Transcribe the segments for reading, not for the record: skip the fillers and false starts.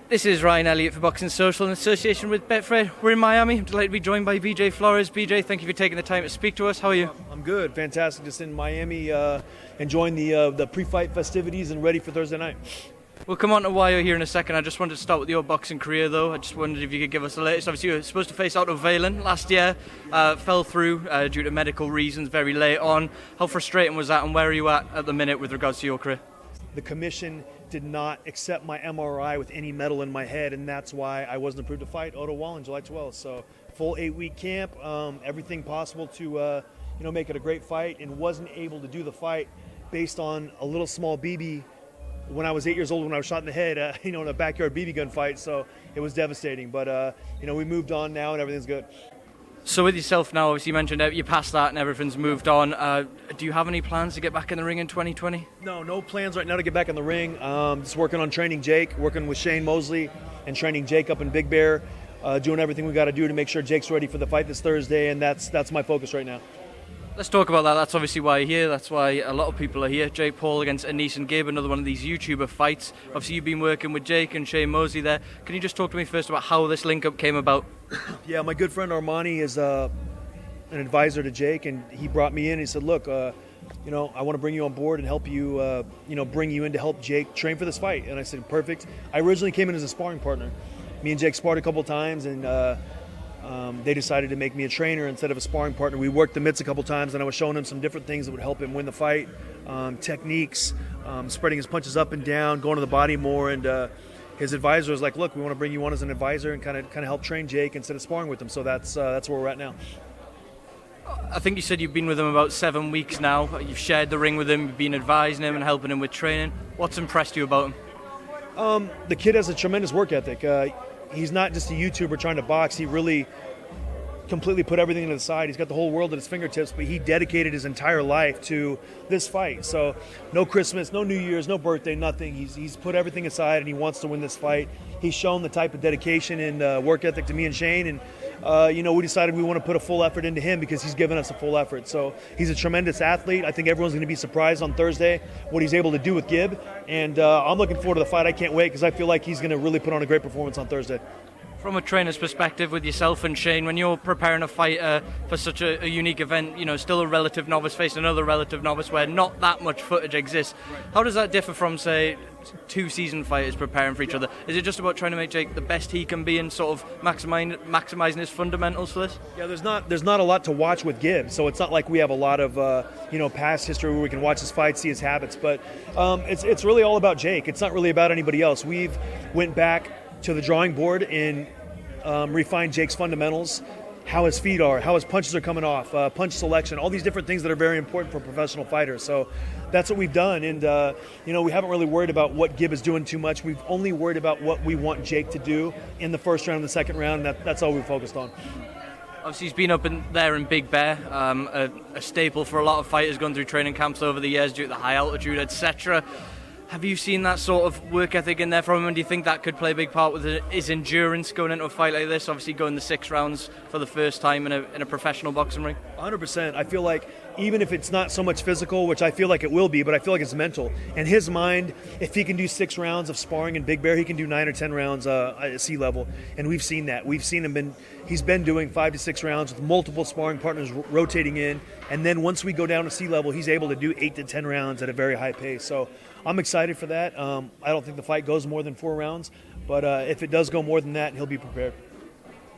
This is Ryan Elliott for Boxing Social in association with Betfred. We're in Miami. I'm delighted to be joined by BJ Flores. BJ, thank you for taking the time to speak to us. How are you? I'm good. Fantastic. Just in Miami, enjoying the pre-fight festivities and ready for Thursday night. We'll come on to why you're here in a second. I just wanted to start with your boxing career, though. I just wondered if you could give us the latest. Obviously, you were supposed to face Otto Valen last year, fell through due to medical reasons very late on. How frustrating was that, and where are you at the minute with regards to your career? The commission did not accept my MRI with any metal in my head, and that's why I wasn't approved to fight Otto Wall on July 12th. So full 8-week camp, everything possible to make it a great fight, and wasn't able to do the fight based on a little small BB when I was 8 years old when I was shot in the head, in a backyard BB gun fight. So it was devastating, but we moved on now and everything's good. So with yourself now, obviously you mentioned you passed that and everything's moved on. Do you have any plans to get back in the ring in 2020? No plans right now to get back in the ring. Just working on training Jake, working with Shane Mosley and training Jake up in Big Bear, doing everything we got to do to make sure Jake's ready for the fight this Thursday, and that's my focus right now. Let's talk about that. That's obviously why you're here. That's why a lot of people are here. Jake Paul against Anise and Gabe, another one of these YouTuber fights. Obviously, you've been working with Jake and Shane Mosley there. Can you just talk to me first about how this link-up came about? Yeah, my good friend Armani is an advisor to Jake, and he brought me in and he said, look, I want to bring you on board and help you, bring you in to help Jake train for this fight. And I said, perfect. I originally came in as a sparring partner. Me and Jake sparred a couple of times, and they decided to make me a trainer instead of a sparring partner. We worked the mitts a couple times, and I was showing him some different things that would help him win the fight, techniques, spreading his punches up and down, going to the body more. And his advisor was like, look, we want to bring you on as an advisor and kind of help train Jake instead of sparring with him. So that's where we're at now. I think you said you've been with him about 7 weeks now. You've shared the ring with him, you've been advising him and helping him with training. What's impressed you about him? The kid has a tremendous work ethic. He's not just a YouTuber trying to box. He really completely put everything to the side. He's got the whole world at his fingertips, but he dedicated his entire life to this fight. So no Christmas, no New Year's, no birthday, nothing. He's put everything aside, and he wants to win this fight. He's shown the type of dedication and work ethic to me and Shane, and we decided we want to put a full effort into him because he's given us a full effort. So he's a tremendous athlete. I think everyone's going to be surprised on Thursday what he's able to do with Gibb, and I'm looking forward to the fight. I can't wait because I feel like he's going to really put on a great performance on Thursday. From a trainer's perspective with yourself and Shane, when you're preparing a fighter for such a unique event, still a relative novice facing another relative novice where not that much footage exists, how does that differ from, say, two seasoned fighters preparing for each other? Is it just about trying to make Jake the best he can be and sort of maximising his fundamentals for this? Yeah, there's not a lot to watch with Gibbs, so it's not like we have a lot of past history where we can watch his fight, see his habits, but it's really all about Jake. It's not really about anybody else. We've went back to the drawing board and refined Jake's fundamentals, how his feet are, how his punches are coming off, punch selection, all these different things that are very important for professional fighters. So that's what we've done, and we haven't really worried about what Gibb is doing too much. We've only worried about what we want Jake to do in the first round and the second round, and that's all we've focused on. Obviously, he's been up there in Big Bear, a staple for a lot of fighters going through training camps over the years due to the high altitude, etc. Have you seen that sort of work ethic in there from him, and do you think that could play a big part with his endurance going into a fight like this? Obviously going the 6 rounds for the first time in a professional boxing ring. 100%. I feel like even if it's not so much physical, which I feel like it will be, but I feel like it's mental. In his mind, if he can do 6 rounds of sparring in Big Bear, he can do 9 or 10 rounds at sea level, and we've seen that. We've seen him he's been doing 5 to 6 rounds with multiple sparring partners rotating in, and then once we go down to sea level, he's able to do 8 to 10 rounds at a very high pace. So I'm excited for that. I don't think the fight goes more than 4 rounds, but if it does go more than that, he'll be prepared.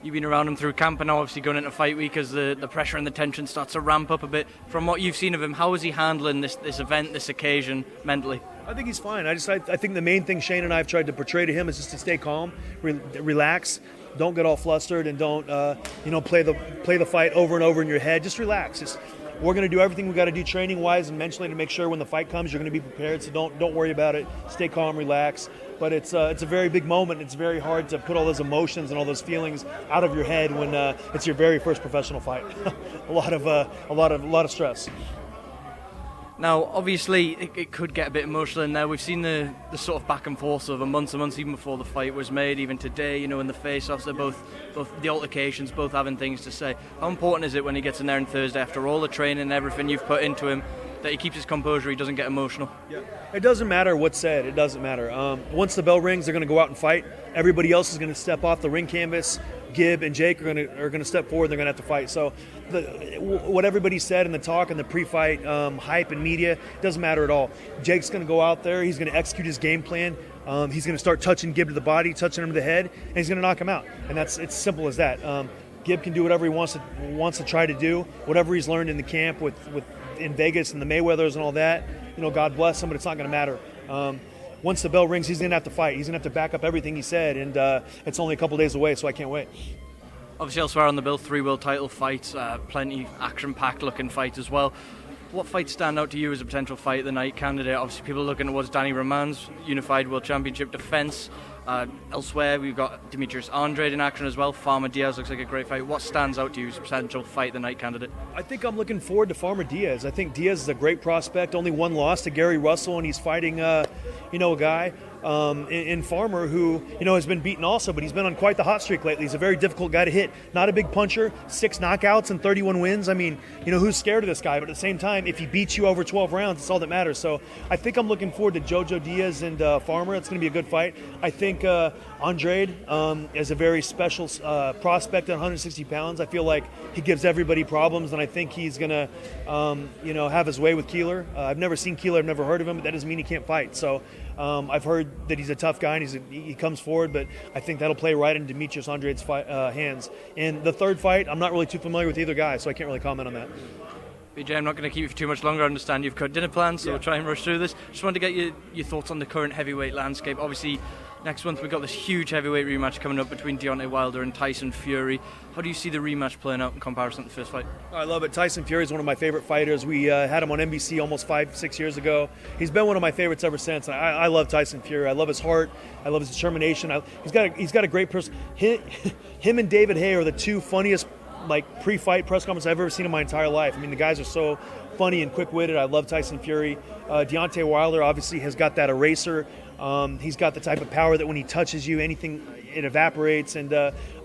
You've been around him through camp and now obviously going into fight week as the pressure and the tension starts to ramp up a bit. From what you've seen of him, how is he handling this event, this occasion, mentally? I think he's fine. I think the main thing Shane and I have tried to portray to him is just to stay calm, relax, don't get all flustered, and don't play the fight over and over in your head. Just relax. We're going to do everything we got to do training-wise and mentally to make sure when the fight comes you're going to be prepared. So don't worry about it. Stay calm, relax. But it's a very big moment. It's very hard to put all those emotions and all those feelings out of your head when it's your very first professional fight. a lot of stress. Now, obviously, it could get a bit emotional in there. We've seen the sort of back and forth over months and months, even before the fight was made, even today, in the face-offs, they're both the altercations, both having things to say. How important is it when he gets in there on Thursday, after all the training and everything you've put into him, that he keeps his composure, he doesn't get emotional? Yeah. It doesn't matter what's said. It doesn't matter. Once the bell rings, they're going to go out and fight. Everybody else is going to step off the ring canvas. Gib and Jake are going to step forward. They're going to have to fight. So what everybody said in the talk and the pre-fight hype and media doesn't matter at all. Jake's going to go out there. He's going to execute his game plan. He's going to start touching Gib to the body, touching him to the head, and he's going to knock him out. And it's simple as that. Gib can do whatever he wants to try to do, whatever he's learned in the camp with in Vegas and the Mayweathers and all that. God bless him, but it's not going to matter. Once the bell rings, he's going to have to fight. He's going to have to back up everything he said, and it's only a couple days away, so I can't wait. Obviously, elsewhere on the bill, 3 world title fights, plenty action-packed looking fights as well. What fights stand out to you as a potential fight of the night candidate? Obviously, people are looking towards Danny Roman's unified world championship defense. Elsewhere, we've got Demetrius Andrade in action as well. Farmer Diaz looks like a great fight. What stands out to you as a potential fight of the night candidate? I think I'm looking forward to Farmer Diaz. I think Diaz is a great prospect. Only one loss to Gary Russell, and he's fighting, a guy in Farmer who, has been beaten also, but he's been on quite the hot streak lately. He's a very difficult guy to hit. Not a big puncher, 6 knockouts and 31 wins. I mean, who's scared of this guy? But at the same time, if he beats you over 12 rounds, it's all that matters. So I think I'm looking forward to Jojo Diaz and Farmer. It's going to be a good fight. I think Andrade is a very special prospect at 160 pounds. I feel like he gives everybody problems, and I think he's going to, have his way with Keeler. I've never seen Keeler. I've never heard of him, but that doesn't mean he can't fight. So I've heard that he's a tough guy, and he comes forward, but I think that'll play right in Demetrius Andrade's hands. And the third fight, I'm not really too familiar with either guy, so I can't really comment on that. BJ, I'm not going to keep you for too much longer. I understand you've got dinner plans, so we'll try and rush through this. Just wanted to get your thoughts on the current heavyweight landscape. Obviously, next month we've got this huge heavyweight rematch coming up between Deontay Wilder and Tyson Fury. How do you see the rematch playing out in comparison to the first fight? I love it. Tyson Fury is one of my favorite fighters. We had him on NBC almost 5-6 years ago. He's been one of my favorites ever since. I love Tyson Fury. I love his heart. I love his determination. He's got a great person. Him and David Haye are the two funniest pre-fight press conferences I've ever seen in my entire life. I mean, the guys are so funny and quick-witted. I love Tyson Fury. Deontay Wilder obviously has got that eraser. He's got the type of power that when he touches you, it evaporates. And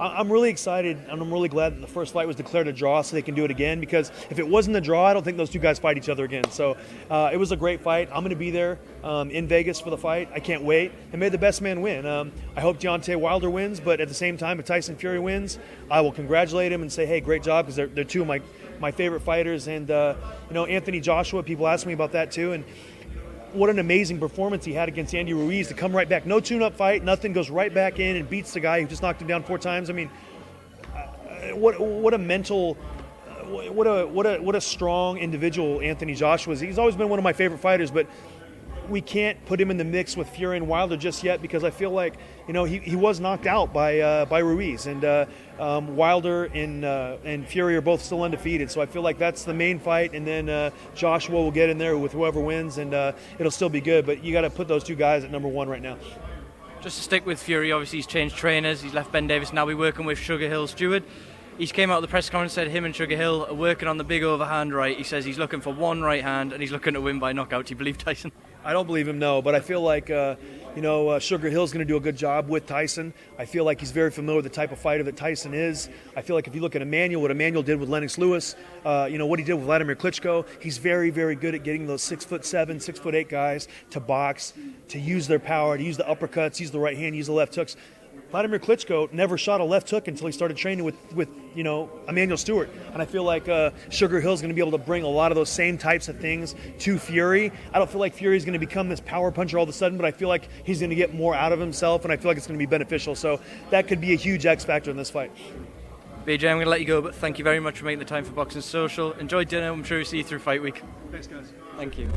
I'm really excited, and I'm really glad that the first fight was declared a draw so they can do it again, because if it wasn't a draw, I don't think those two guys fight each other again. So it was a great fight. I'm going to be there in Vegas for the fight. I can't wait. And may the best man win. I hope Deontay Wilder wins, but at the same time, if Tyson Fury wins, I will congratulate him and say, hey, great job, because they're two of my favorite fighters. And, Anthony Joshua, people ask me about that too. And what an amazing performance he had against Andy Ruiz to come right back. No tune-up fight, nothing, goes right back in and beats the guy who just knocked him down 4 times. I mean, what a mental, what a strong individual Anthony Joshua is. He's always been one of my favorite fighters, but we can't put him in the mix with Fury and Wilder just yet, because I feel like, he was knocked out by Ruiz, and Wilder and Fury are both still undefeated. So I feel like that's the main fight, and then Joshua will get in there with whoever wins, and it'll still be good. But you got to put those two guys at number 1 right now. Just to stick with Fury, obviously he's changed trainers. He's left Ben Davis. Now we're working with Sugar Hill Stewart. He came out of the press conference and said him and Sugar Hill are working on the big overhand right. He says he's looking for 1 right hand, and he's looking to win by knockout. Do you believe Tyson? I don't believe him, no, but I feel like Sugar Hill's going to do a good job with Tyson. I feel like he's very familiar with the type of fighter that Tyson is. I feel like if you look at what Emmanuel did with Lennox Lewis, what he did with Vladimir Klitschko, he's very, very good at getting those 6'7", 6'8" guys to box, to use their power, to use the uppercuts, use the right hand, use the left hooks. Vladimir Klitschko never shot a left hook until he started training with Emmanuel Stewart. And I feel like Sugar Hill's going to be able to bring a lot of those same types of things to Fury. I don't feel like Fury's going to become this power puncher all of a sudden, but I feel like he's going to get more out of himself, and I feel like it's going to be beneficial. So that could be a huge X factor in this fight. BJ, I'm going to let you go, but thank you very much for making the time for Boxing Social. Enjoy dinner. I'm sure we'll see you through fight week. Thanks, guys. Thank you.